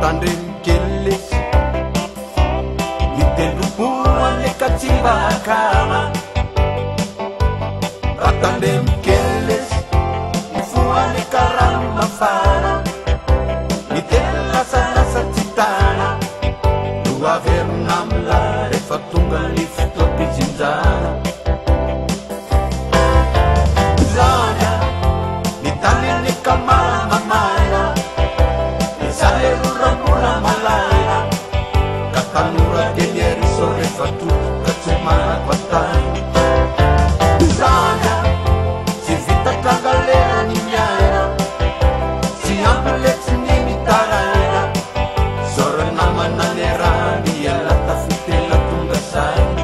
tandremo kely nitelopoloane katsiva akama tandremo kely nifoane karano mafana nitelasarasa tsitana no averina amila rehefa tonga ny fotoam-pijinjana zana nitany kamamamaina nizaleruramola malaina ka tanora denieriso rehefa totoka tsy manako ataina zana tsy vita kangalena ny miaina tsy amble tsy ny mitaraina zora namana ny rany ela tafitela tonga saina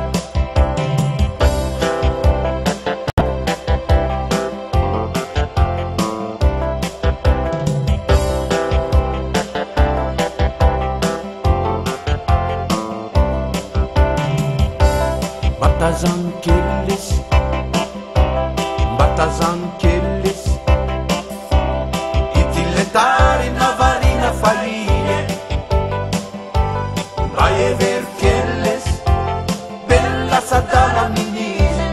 batazano kelys batazano kelys itiletary navarina faline mba every kelys bella sadala minizy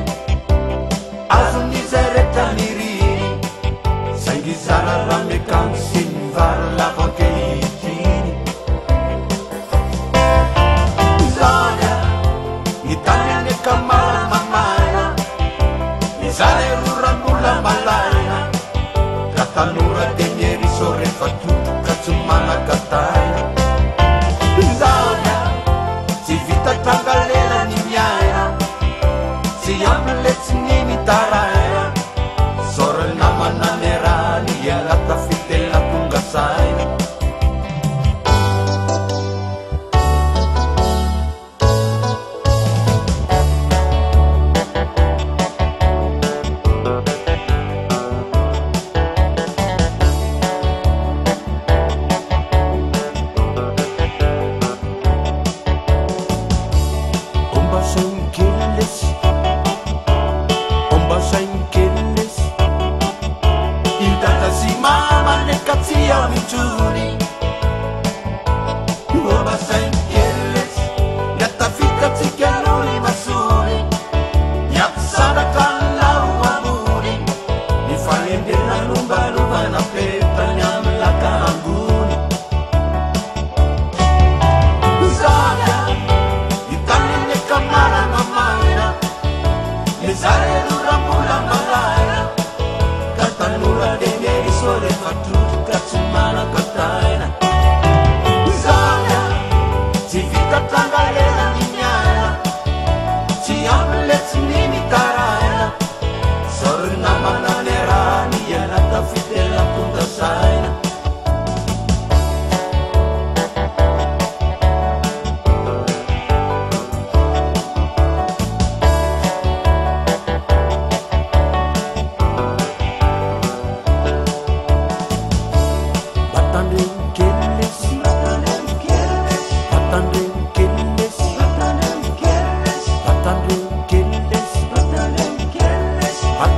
azonizy rehetra miriny saingy zara ramekano sy mivary lavanke itiny zana nitany aneka malamamaina nizaleruramola malaina ka tanora denieriso rehefa totoka tsy manakataina zana tsy vita trangalela ny miaina tsy amble tsy ny mitaraina zora namana ny rany ela tafitela tonga saina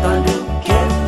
Tandremo kely